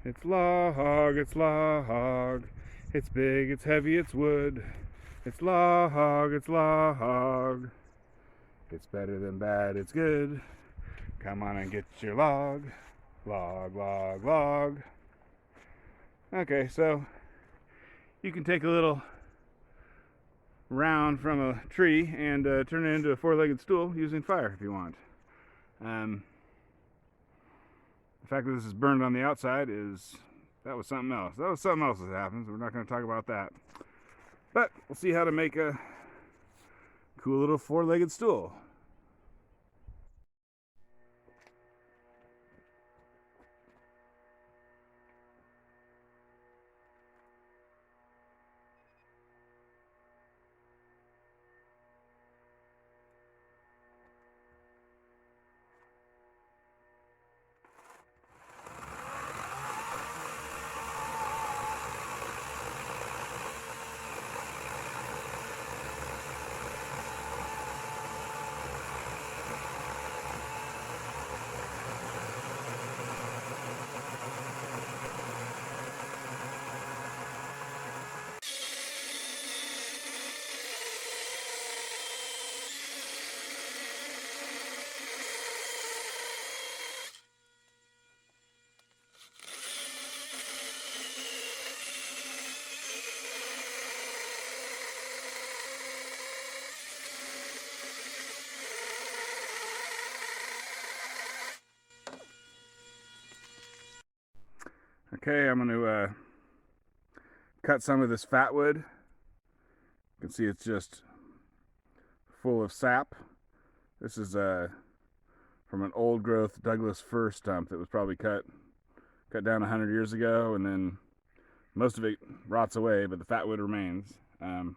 It's log, it's log. It's big, it's heavy, it's wood. It's log, it's log. It's better than bad, it's good. Come on and get your log. Log, log, log. Okay, so you can take a little round from a tree and turn it into a four-legged stool using fire if you want. The fact that this is burned on the outside that was something else. That was something else that happens. We're not going to talk about that. But we'll see how to make a cool little four-legged stool. Okay, I'm going to cut some of this fat wood. You can see it's just full of sap. This is from an old growth Douglas fir stump that was probably cut down 100 years ago, and then most of it rots away, but the fat wood remains. I'm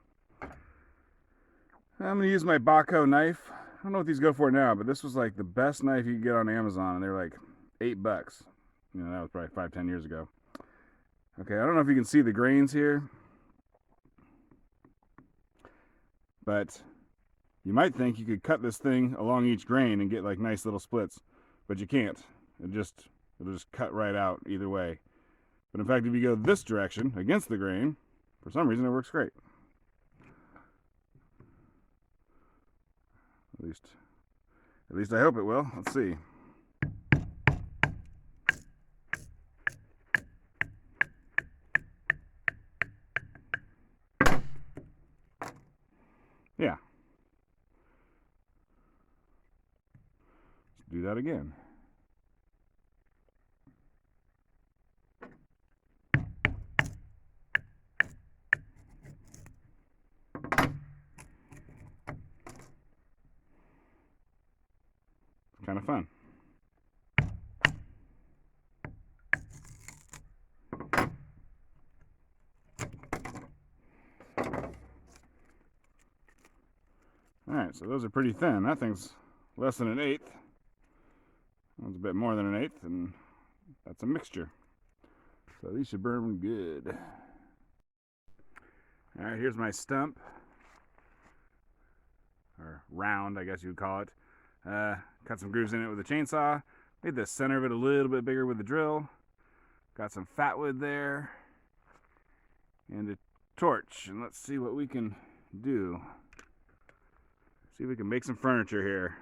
going to use my Baco knife. I don't know what these go for now, but this was like the best knife you could get on Amazon, and they're like $8. You know, that was probably 5-10 years ago. Okay, I don't know if you can see the grains here, but you might think you could cut this thing along each grain and get like nice little splits, but you can't. It'll just cut right out either way. But in fact, if you go this direction against the grain, for some reason it works great. At least I hope it will. Let's see. Yeah. Let's do that again. It's kind of fun. Alright, so those are pretty thin. That thing's less than an eighth. That one's a bit more than an eighth, and that's a mixture. So these should burn good. Alright, here's my stump. Or round, I guess you would call it. Cut some grooves in it with a chainsaw. Made the center of it a little bit bigger with the drill. Got some fat wood there. And a torch. And let's see what we can do. See if we can make some furniture here.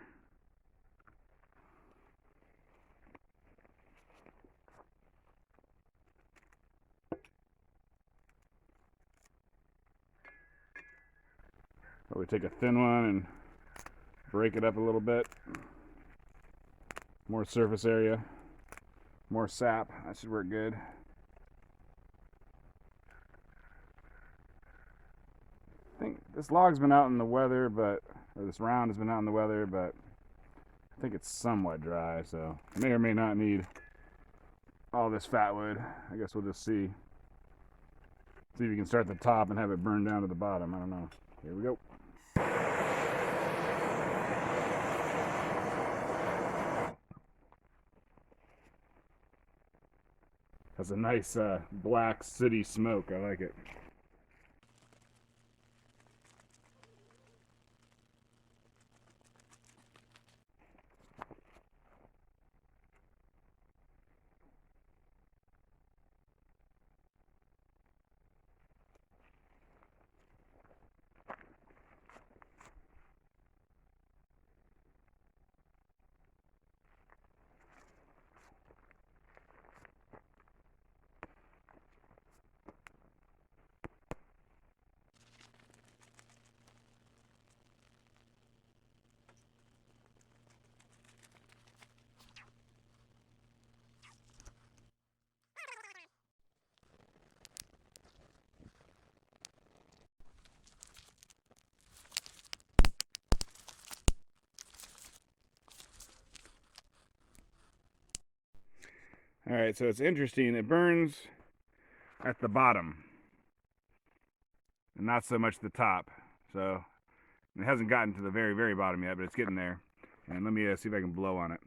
Probably take a thin one and break it up a little bit. More surface area, more sap. That should work good. I think this log's been out in the weather, or this round has been out in the weather, but I think it's somewhat dry, so I may or may not need all this fat wood. I guess we'll just see if you can start at the top and have it burn down to the bottom. I don't know. Here we go. Has a nice black city smoke. I like it. Alright, so it's interesting. It burns at the bottom and not so much the top. So it hasn't gotten to the very, very bottom yet, but it's getting there. And let me see if I can blow on it.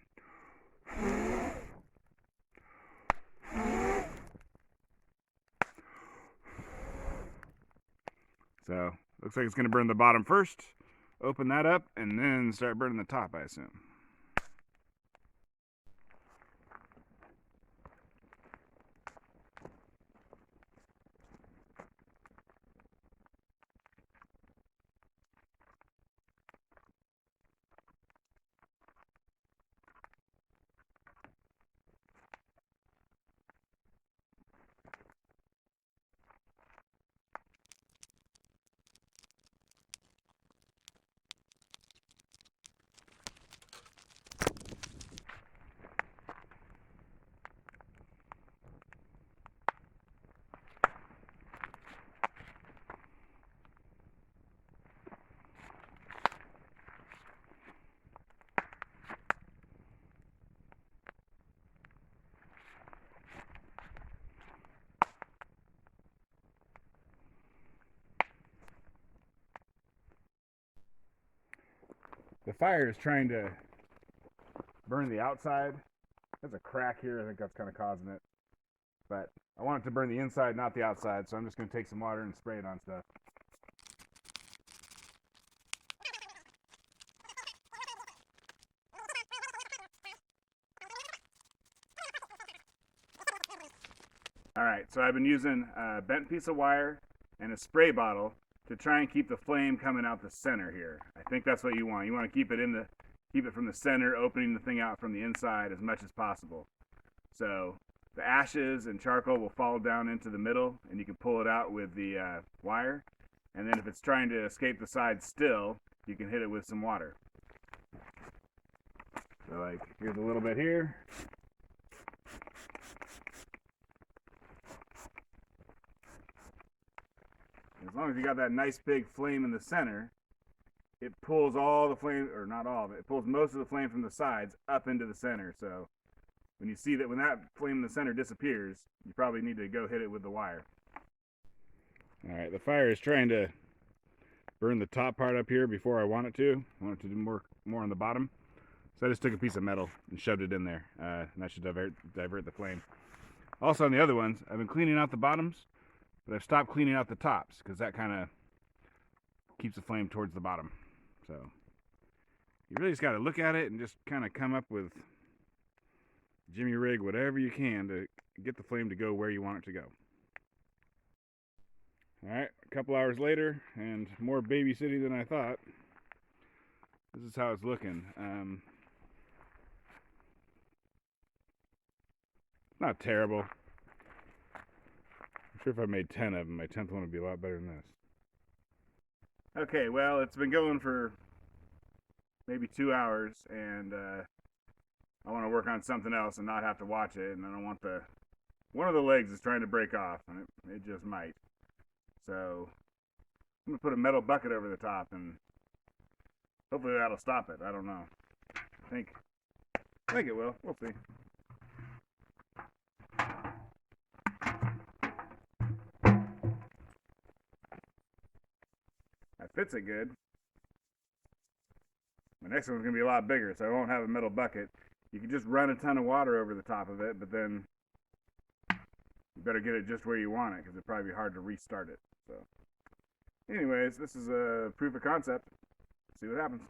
So looks like it's going to burn the bottom first. Open that up and then start burning the top, I assume. The fire is trying to burn the outside. There's a crack here. I think that's kind of causing it. But I want it to burn the inside, not the outside. So I'm just going to take some water and spray it on stuff. Alright, so I've been using a bent piece of wire and a spray bottle to try and keep the flame coming out the center here. I think that's what you want. You want to keep it from the center, opening the thing out from the inside as much as possible. So the ashes and charcoal will fall down into the middle, and you can pull it out with the wire. And then if it's trying to escape the side still, you can hit it with some water. So like, here's a little bit here. As long as you got that nice big flame in the center, it pulls all the flame, or not all of it, it pulls most of the flame from the sides up into the center. So when you see that, when that flame in the center disappears, you probably need to go hit it with the wire. Alright, the fire is trying to burn the top part up here before I want it to. I want it to do more on the bottom. So I just took a piece of metal and shoved it in there. And that should divert the flame. Also on the other ones, I've been cleaning out the bottoms, but I've stopped cleaning out the tops because that kind of keeps the flame towards the bottom. So you really just got to look at it and just kind of come up with jimmy rig whatever you can to get the flame to go where you want it to go. Alright, a couple hours later and more babysitting than I thought. This is how it's looking. Not terrible. I'm sure if I made 10 of them, my 10th one would be a lot better than this. Okay, well, it's been going for maybe 2 hours, and I want to work on something else and not have to watch it, and I don't want one of the legs is trying to break off, and it just might. So I'm going to put a metal bucket over the top, and hopefully that'll stop it. I don't know. I think it will. We'll see. That fits it good. The next one's going to be a lot bigger, so I won't have a metal bucket. You can just run a ton of water over the top of it, but then you better get it just where you want it, because it'd probably be hard to restart it. So anyways, this is a proof of concept. See what happens.